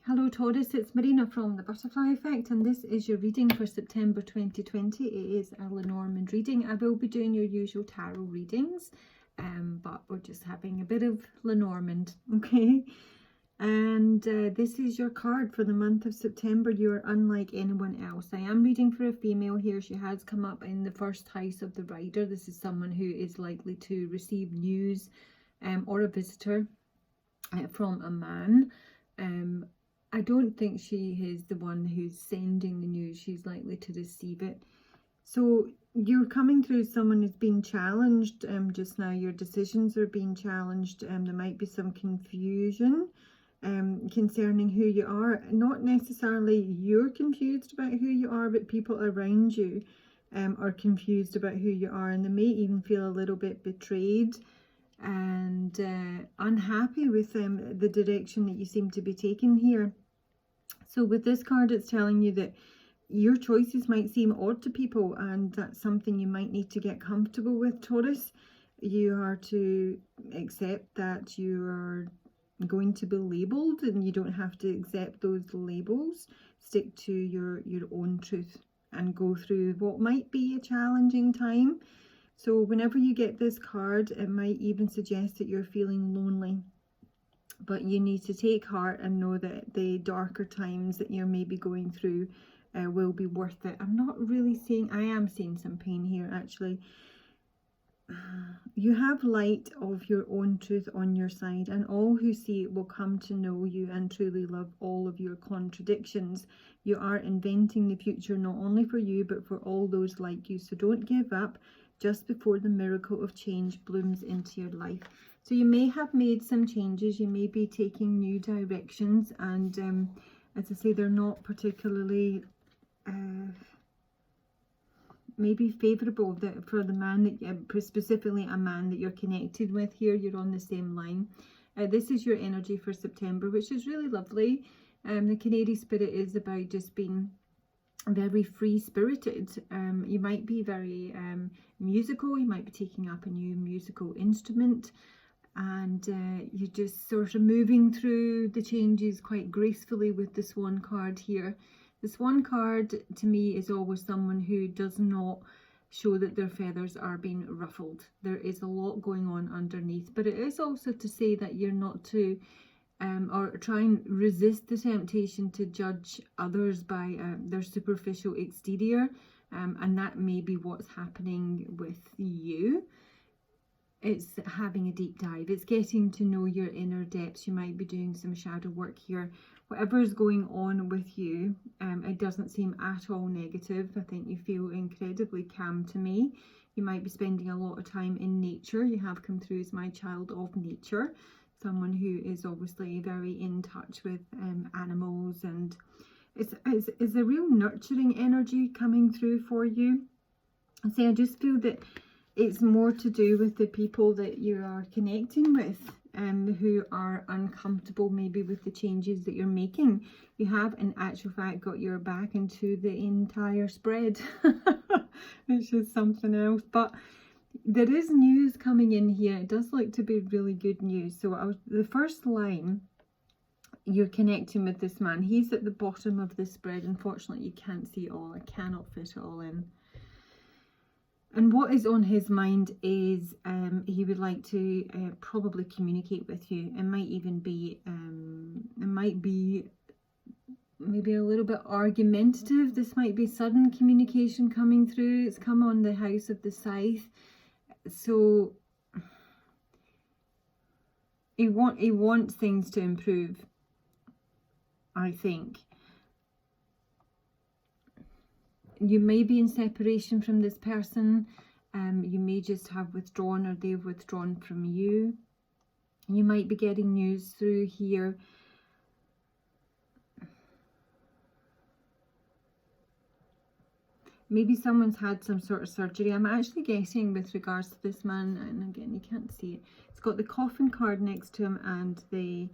Hello Taurus, it's Marina from the Butterfly Effect, and this is your reading for September 2020. It is a Lenormand reading. I will be doing your usual tarot readings, but we're just having a bit of Lenormand, okay? And this is your card for the month of September. You're unlike anyone else. I am reading for a female here. She has come up in the first house of the rider. This is someone who is likely to receive news or a visitor from a man. I don't think she is the one who's sending the news. She's likely to receive it. So you're coming through someone who's been challenged just now. Your decisions are being challenged. There might be some confusion concerning who you are. Not necessarily you're confused about who you are, but people around you are confused about who you are, and they may even feel a little bit betrayed and unhappy with the direction that you seem to be taking here. So with this card, it's telling you that your choices might seem odd to people, and that's something you might need to get comfortable with, Taurus. You are to accept that you are going to be labelled, and you don't have to accept those labels. Stick to your own truth and go through what might be a challenging time. So whenever you get this card, it might even suggest that you're feeling lonely. But you need to take heart and know that the darker times that you're maybe going through will be worth it. I'm not really saying, I am seeing some pain here actually. You have light of your own truth on your side, and all who see it will come to know you and truly love all of your contradictions. You are inventing the future not only for you but for all those like you. So don't give up just before the miracle of change blooms into your life. So you may have made some changes, you may be taking new directions, and as I say, they're not particularly maybe favourable for the man that specifically a man that you're connected with here. You're on the same line. This is your energy for September, which is really lovely. The Canary spirit is about just being very free-spirited. You might be very musical. You might be taking up a new musical instrument, and you're just sort of moving through the changes quite gracefully with the Swan card here. The Swan card to me is always someone who does not show that their feathers are being ruffled. There is a lot going on underneath, but it is also to say that you're not to or try and resist the temptation to judge others by their superficial exterior, and that may be what's happening with you. It's having a deep dive. It's getting to know your inner depths. You might be doing some shadow work here. Whatever is going on with you, it doesn't seem at all negative. I think you feel incredibly calm to me. You might be spending a lot of time in nature. You have come through as my child of nature. Someone who is obviously very in touch with animals, and it's a real nurturing energy coming through for you. And so I just feel that it's more to do with the people that you are connecting with, who are uncomfortable maybe with the changes that you're making. You have in actual fact got your back into the entire spread, which is something else. But there is news coming in here. It does look to be really good news. So the first line, you're connecting with this man. He's at the bottom of the spread. Unfortunately, you can't see it all. I cannot fit it all in. And what is on his mind is he would like to probably communicate with you. It might even be, maybe a little bit argumentative. This might be sudden communication coming through. It's come on the house of the scythe. So he wants things to improve, I think. You may be in separation from this person. You may just have withdrawn, or they've withdrawn from you. You might be getting news through here. Maybe someone's had some sort of surgery. I'm actually getting, with regards to this man, and again you can't see it, it's got the coffin card next to him and the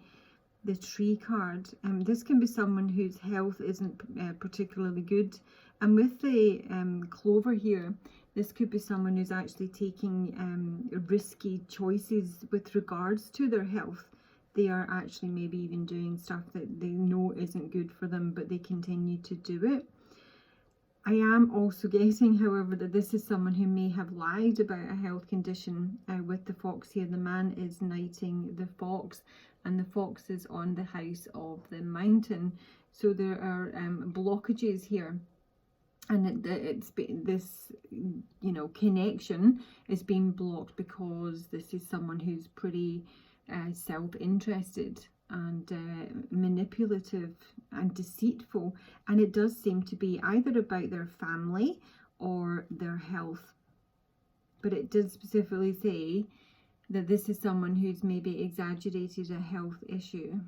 tree card. This can be someone whose health isn't particularly good, and with the clover here, this could be someone who's actually taking risky choices with regards to their health. they are actually maybe even doing stuff that they know isn't good for them, but they continue to do it. I am also getting, however, that this is someone who may have lied about a health condition. With the fox here, the man is knighting the fox, and the fox is on the house of the mountain. So there are blockages here, and this, you know, connection is being blocked because this is someone who's pretty self-interested and manipulative and deceitful, and it does seem to be either about their family or their health. But it did specifically say that this is someone who's maybe exaggerated a health issue.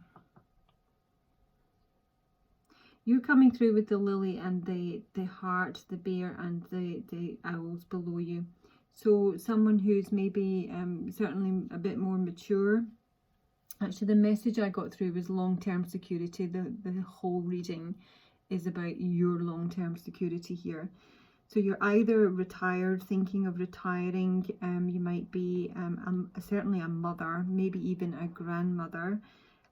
You're coming through with the lily and the heart, the bear, and the owls below you. So someone who's maybe certainly a bit more mature. Actually, the message I got through was long-term security. The whole reading is about your long-term security here. So you're either retired, thinking of retiring. You might be certainly a mother, maybe even a grandmother.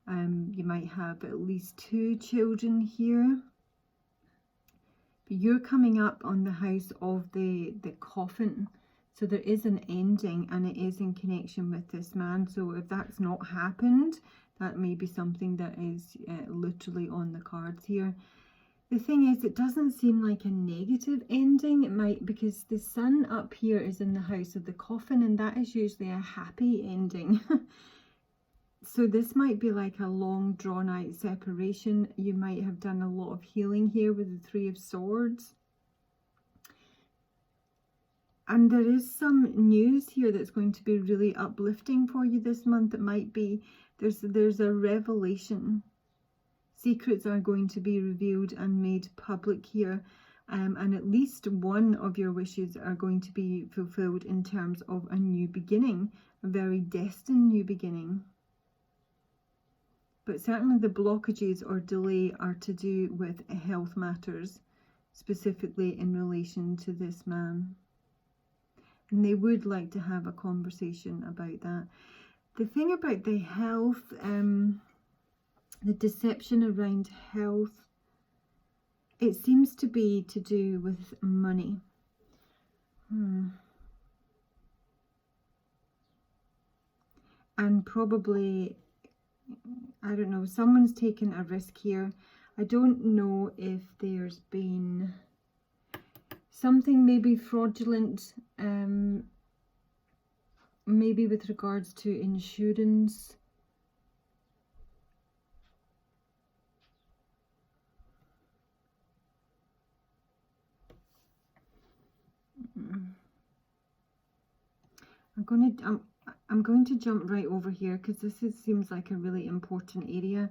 You might have at least 2 children here. But you're coming up on the house of the coffin. So there is an ending, and it is in connection with this man. So if that's not happened, that may be something that is literally on the cards here. The thing is, it doesn't seem like a negative ending. It might, because the sun up here is in the house of the coffin, and that is usually a happy ending. So this might be like a long drawn out separation. You might have done a lot of healing here with the 3 of Swords. And there is some news here that's going to be really uplifting for you this month. It might be, there's a revelation. Secrets are going to be revealed and made public here. And at least one of your wishes are going to be fulfilled in terms of a new beginning. A very destined new beginning. But certainly the blockages or delay are to do with health matters, specifically in relation to this man. And they would like to have a conversation about that. The thing about the health, the deception around health, it seems to be to do with money. And probably, I don't know, someone's taken a risk here. I don't know if there's been something maybe fraudulent, maybe with regards to insurance. I'm going to jump right over here because seems like a really important area.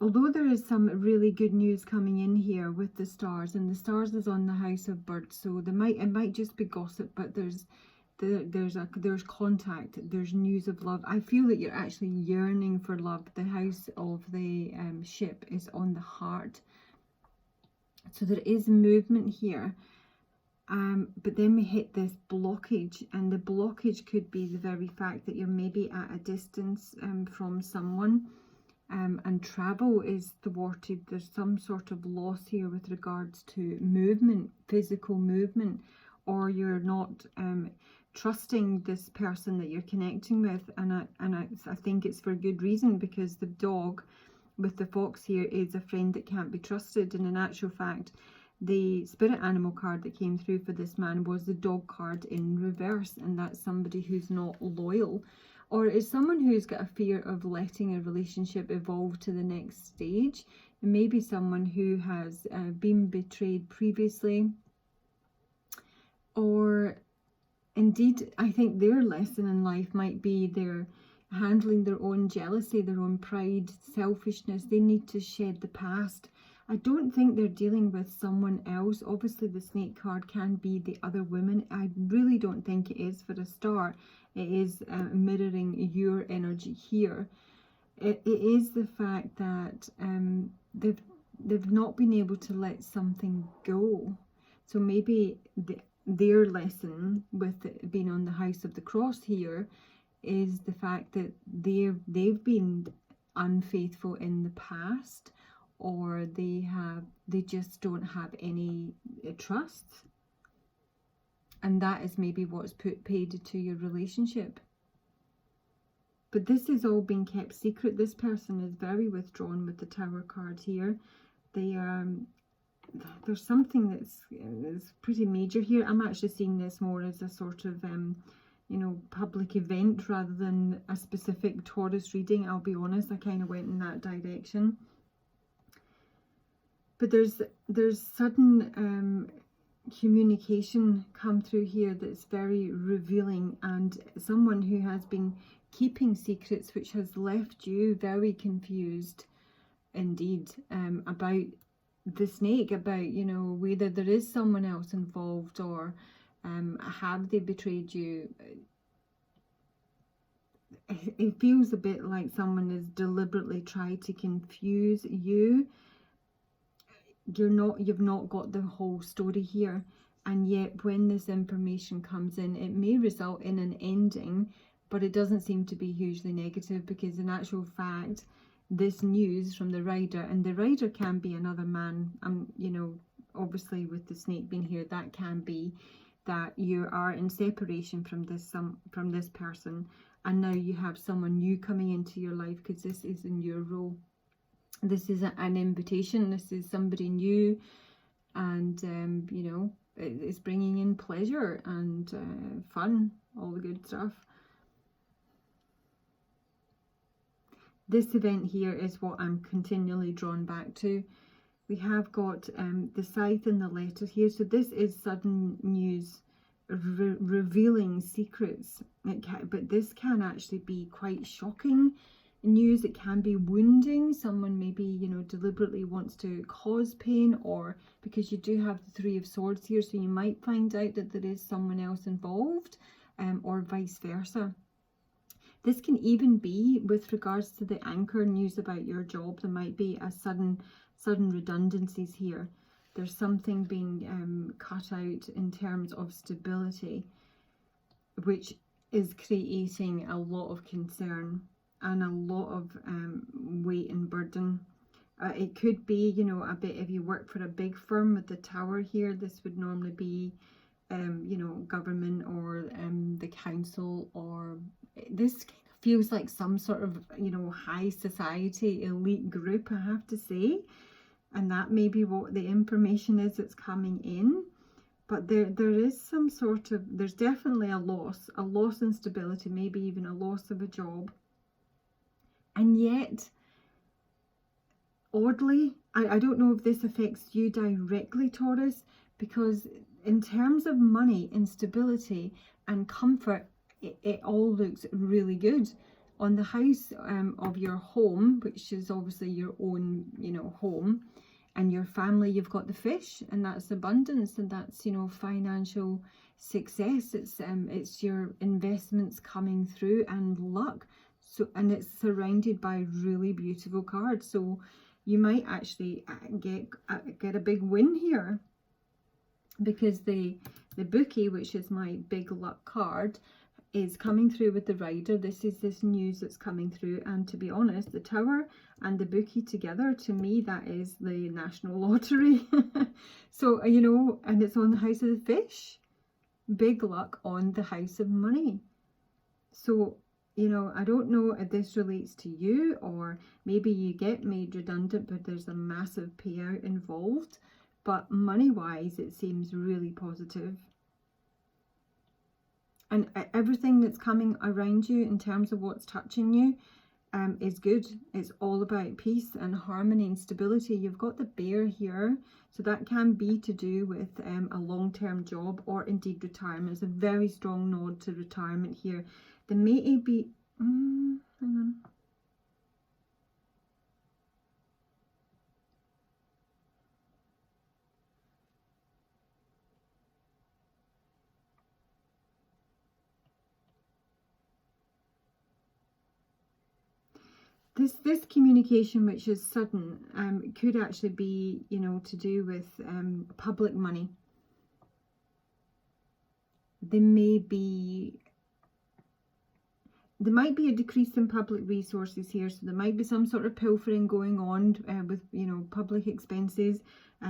Although there is some really good news coming in here with the stars, and the stars is on the house of birds, so it might just be gossip, but there's contact, there's news of love. I feel that you're actually yearning for love. The house of the ship is on the heart, so there is movement here. But then we hit this blockage, and the blockage could be the very fact that you're maybe at a distance from someone. And travel is thwarted. There's some sort of loss here with regards to movement, physical movement, or you're not trusting this person that you're connecting with. And I think it's for good reason, because the dog with the fox here is a friend that can't be trusted. And in actual fact, the spirit animal card that came through for this man was the dog card in reverse, and that's somebody who's not loyal. Or is someone who's got a fear of letting a relationship evolve to the next stage. It may be someone who has been betrayed previously. Or indeed, I think their lesson in life might be they're handling their own jealousy, their own pride, selfishness. They need to shed the past. I don't think they're dealing with someone else. Obviously, the snake card can be the other woman. I really don't think it is for a start. It is mirroring your energy here. It is the fact that they've not been able to let something go. So maybe their lesson with being on the house of the cross here is the fact that they've been unfaithful in the past, or they just don't have any trust, and that is maybe what's paid to your relationship. But this is all being kept secret. This person is very withdrawn with the Tower card here. There's something that's pretty major here. I'm actually seeing this more as a sort of public event rather than a specific Taurus reading. I'll be honest, I kind of went in that direction. But there's sudden communication come through here that's very revealing, and someone who has been keeping secrets, which has left you very confused indeed, about the snake, about whether there is someone else involved, or have they betrayed you. It feels a bit like someone has deliberately tried to confuse you. You've not got the whole story here, and yet when this information comes in, it may result in an ending, but it doesn't seem to be hugely negative, because in actual fact, this news from the rider, and the rider can be another man, obviously with the snake being here, that can be that you are in separation from this person, and now you have someone new coming into your life, because this is in your role. This is an invitation. This is somebody new, and it's bringing in pleasure and fun, all the good stuff. This event here is what I'm continually drawn back to. We have got the scythe and the letter here. So this is sudden news, revealing secrets. But this can actually be quite shocking news. It can be wounding. Someone maybe, deliberately wants to cause pain, or because you do have the Three of Swords here, so you might find out that there is someone else involved, or vice versa. This can even be with regards to the anchor news about your job. There might be a sudden redundancies here. There's something being cut out in terms of stability, which is creating a lot of concern and a lot of weight and burden. It could be, a bit, if you work for a big firm with the Tower here, this would normally be, government, or the council, or this kind of feels like some sort of, high society elite group, I have to say. And that may be what the information is that's coming in. But there is some sort of, there's definitely a loss in stability, maybe even a loss of a job. And yet, oddly, I don't know if this affects you directly, Taurus, because in terms of money and stability and comfort, it all looks really good. On the house of your home, which is obviously your own, home, and your family, you've got the fish, and that's abundance, and that's, financial success. It's your investments coming through, and luck. So, and it's surrounded by really beautiful cards. So you might actually get a big win here, because the bookie, which is my big luck card, is coming through with the rider. This is this news that's coming through, and to be honest, the Tower and the bookie together, to me, that is the national lottery. So, and it's on the house of the fish. Big luck on the house of money. So, I don't know if this relates to you, or maybe you get made redundant, but there's a massive payout involved. But money-wise, it seems really positive. And everything that's coming around you in terms of what's touching you is good. It's all about peace and harmony and stability. You've got the bear here, so that can be to do with a long-term job, or indeed retirement. It's a very strong nod to retirement here. There may be, hang on. This communication, which is sudden, could actually be, to do with public money. There may be, there might be a decrease in public resources here, so there might be some sort of pilfering going on with, you know, public expenses.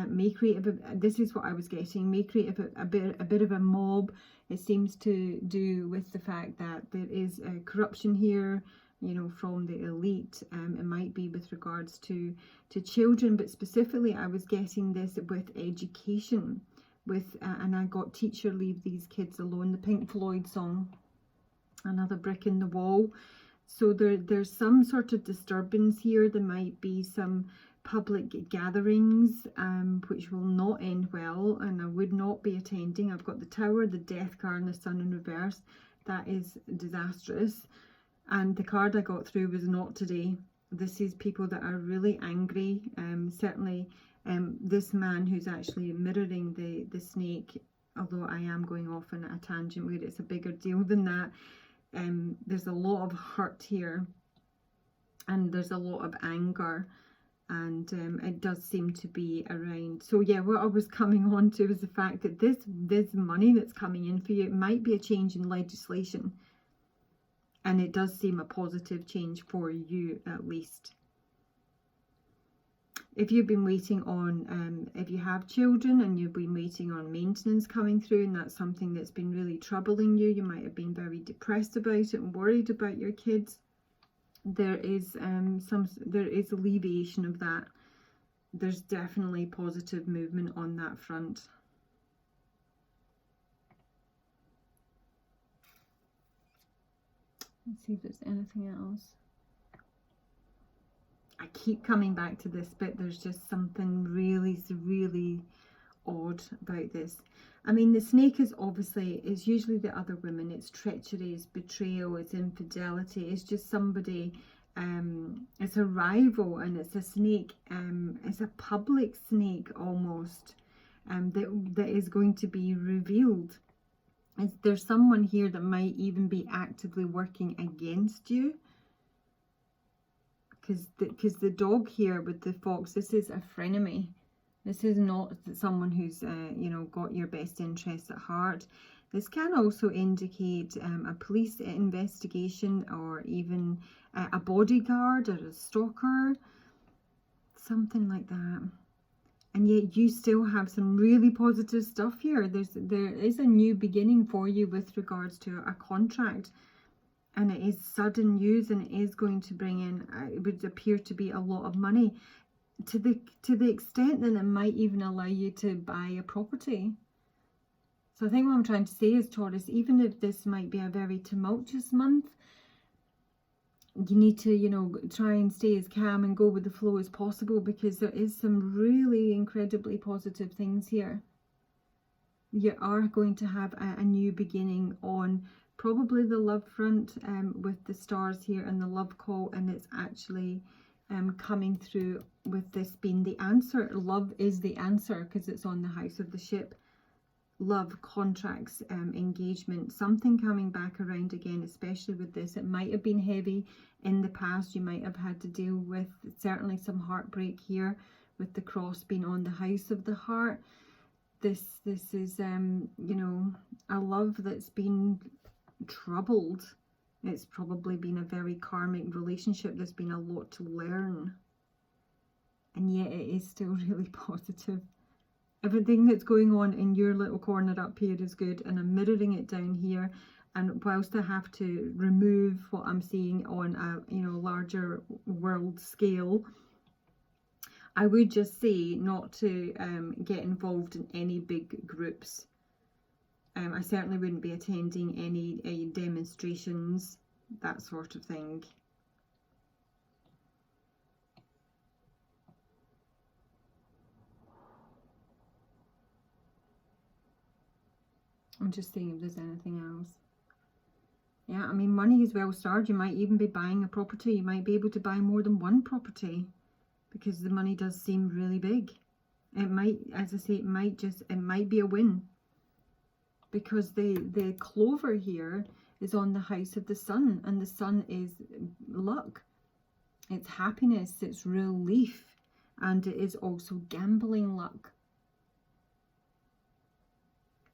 May create this is what I was getting, may create a bit of a mob. It seems to do with the fact that there is corruption here, you know, from the elite. It might be with regards to children, but specifically I was getting this with education, with and I got teacher leave these kids alone, the Pink Floyd song, another brick in the wall. So there's some sort of disturbance here. There might be some public gatherings which will not end well, and I would not be attending. I've got the Tower, the Death card, and the Sun in reverse. That is disastrous. And the card I got through was not today. This is people that are really angry. Certainly this man who's actually mirroring the snake, although I am going off on a tangent where it's a bigger deal than that. There's a lot of hurt here, and there's a lot of anger, and it does seem to be around. So yeah, what I was coming on to is the fact that this money that's coming in for you, it might be a change in legislation, and it does seem a positive change for you at least. If you've been waiting on, if you have children and you've been waiting on maintenance coming through, and that's something that's been really troubling you, you might have been very depressed about it and worried about your kids. There is alleviation of that. There's definitely positive movement on that front. Let's see if there's anything else. I keep coming back to this bit. There's just something really, really odd about this. I mean, the snake is obviously, it's usually the other women. It's treachery, it's betrayal, it's infidelity. It's just somebody, it's a rival, and it's a snake. It's a public snake almost, that is going to be revealed. There's someone here that might even be actively working against you. Because the dog here with the fox, this is a frenemy. This is not someone who's, you know, got your best interests at heart. This can also indicate a police investigation, or even a bodyguard or a stalker, something like that. And yet you still have some really positive stuff here. There is a new beginning for you with regards to a contract. And it is sudden news, and it is going to bring in, it would appear to be a lot of money, to the extent that it might even allow you to buy a property. So I think what I'm trying to say is, Taurus, even if this might be a very tumultuous month, you need to, you know, try and stay as calm and go with the flow as possible, because there is some really incredibly positive things here. You are going to have a new beginning on probably the love front, with the stars here and the love call, and it's actually coming through with this being the answer. Love is the answer, because it's on the house of the ship. Love, contracts, engagement, something coming back around again, especially with this. It might have been heavy in the past. You might have had to deal with certainly some heartbreak here, with the cross being on the house of the heart. This is you know, a love that's been troubled. It's probably been a very karmic relationship. There's been a lot to learn, and yet it is still really positive. Everything that's going on in your little corner up here is good, and I'm mirroring it down here. And whilst I have to remove what I'm seeing on a, you know, larger world scale, I would just say not to get involved in any big groups. I certainly wouldn't be attending any demonstrations, that sort of thing. I'm just seeing if there's anything else. Yeah, I mean, money is well starred. You might even be buying a property. You might be able to buy more than one property, because the money does seem really big. It might, as I say, it might be a win. Because the clover here is on the house of the sun, and the sun is luck. It's happiness, it's relief, and it is also gambling luck.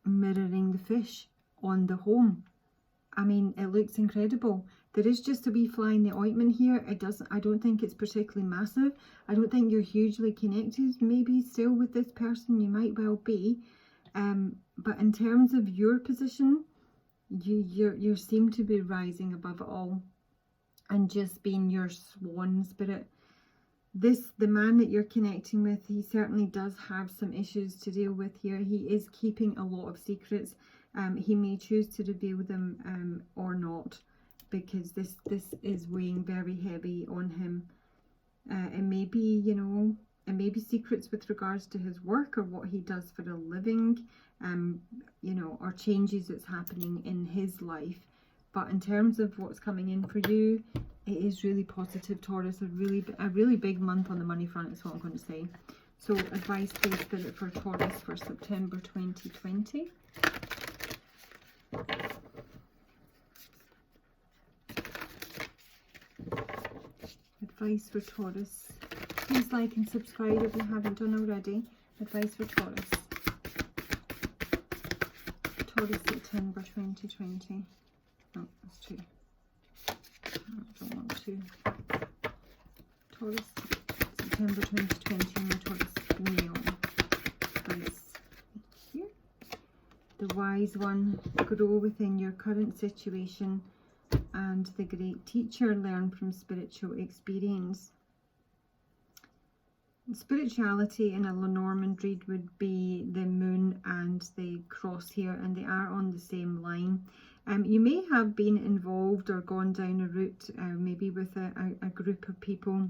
Mirroring the fish on the home. I mean, it looks incredible. There is just a wee fly in the ointment here. I don't think it's particularly massive. I don't think you're hugely connected. Maybe still with this person, you might well be. But in terms of your position, you seem to be rising above it all and just being your swan spirit. The man that you're connecting with, he certainly does have some issues to deal with here. He is keeping a lot of secrets. He may choose to reveal them or not, because this is weighing very heavy on him. It may be, you know, it may be secrets with regards to his work or what he does for a living, you know, or changes that's happening in his life. But in terms of what's coming in for you, it is really positive, Taurus. A really big month on the money front is what I'm going to say. So advice for Spirit for Taurus for September 2020. Advice for Taurus. Please like and subscribe if you haven't done already. Advice for Taurus. Taurus September 2020. Oh, that's two. I don't want two. Taurus September 2020 and the Taurus male. Advice here. The wise one. Grow within your current situation. And the great teacher, learn from spiritual experience. Spirituality in a Lenormand read would be the moon and the cross here, and they are on the same line. You may have been involved or gone down a route, maybe with a group of people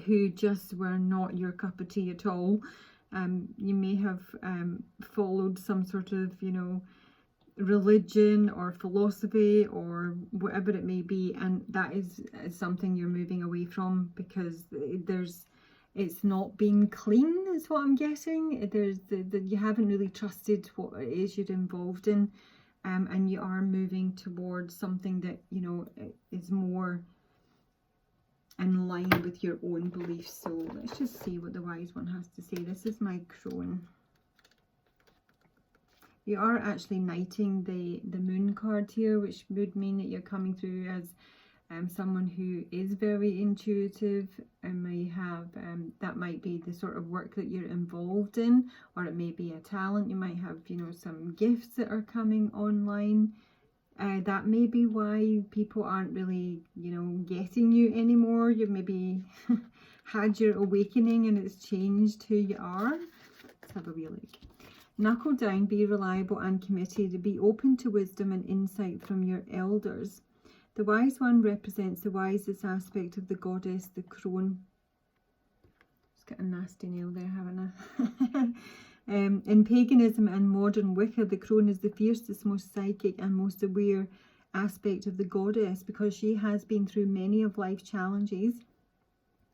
who just were not your cup of tea at all. You may have followed some sort of, you know, religion or philosophy or whatever it may be, and that is something you're moving away from, because it's not being clean is what I'm getting. You haven't really trusted what it is you're involved in, and you are moving towards something that, you know, is more in line with your own beliefs. So let's just see what the wise one has to say. This is my crone. You are actually knighting the moon card here, which would mean that you're coming through as someone who is very intuitive, and may have that might be the sort of work that you're involved in, or it may be a talent. You might have, you know, some gifts that are coming online. That may be why people aren't really, you know, getting you anymore. You maybe had your awakening and it's changed who you are. Let's have a wee look. Knuckle down, be reliable and committed, be open to wisdom and insight from your elders. The wise one represents the wisest aspect of the goddess, the crone. Just got a nasty nail there, haven't I? In paganism and modern Wicca, the crone is the fiercest, most psychic and most aware aspect of the goddess, because she has been through many of life's challenges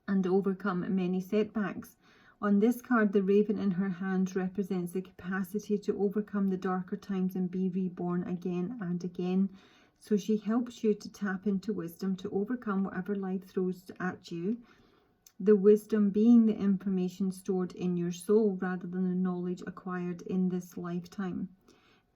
and overcome many setbacks. On this card, the raven in her hand represents the capacity to overcome the darker times and be reborn again and again. So she helps you to tap into wisdom to overcome whatever life throws at you. The wisdom being the information stored in your soul rather than the knowledge acquired in this lifetime.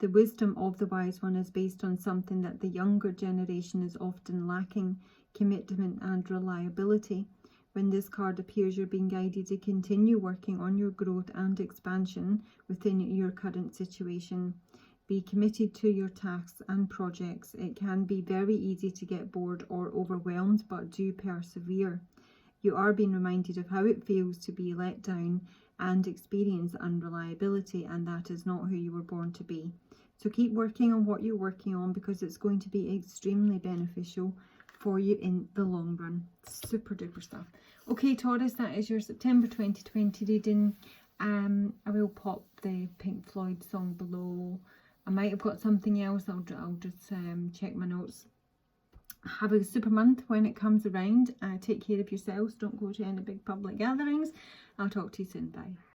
The wisdom of the wise one is based on something that the younger generation is often lacking: commitment and reliability. When this card appears, you're being guided to continue working on your growth and expansion within your current situation. Be committed to your tasks and projects. It can be very easy to get bored or overwhelmed, but do persevere. You are being reminded of how it feels to be let down and experience unreliability, and that is not who you were born to be. So keep working on what you're working on, because it's going to be extremely beneficial for you in the long run. Super duper stuff. Okay, Taurus, that is your September 2020 reading. I will pop the Pink Floyd song below. I might have got something else. I'll just check my notes. Have a super month when it comes around. Take care of yourselves. Don't go to any big public gatherings. I'll talk to you soon. Bye.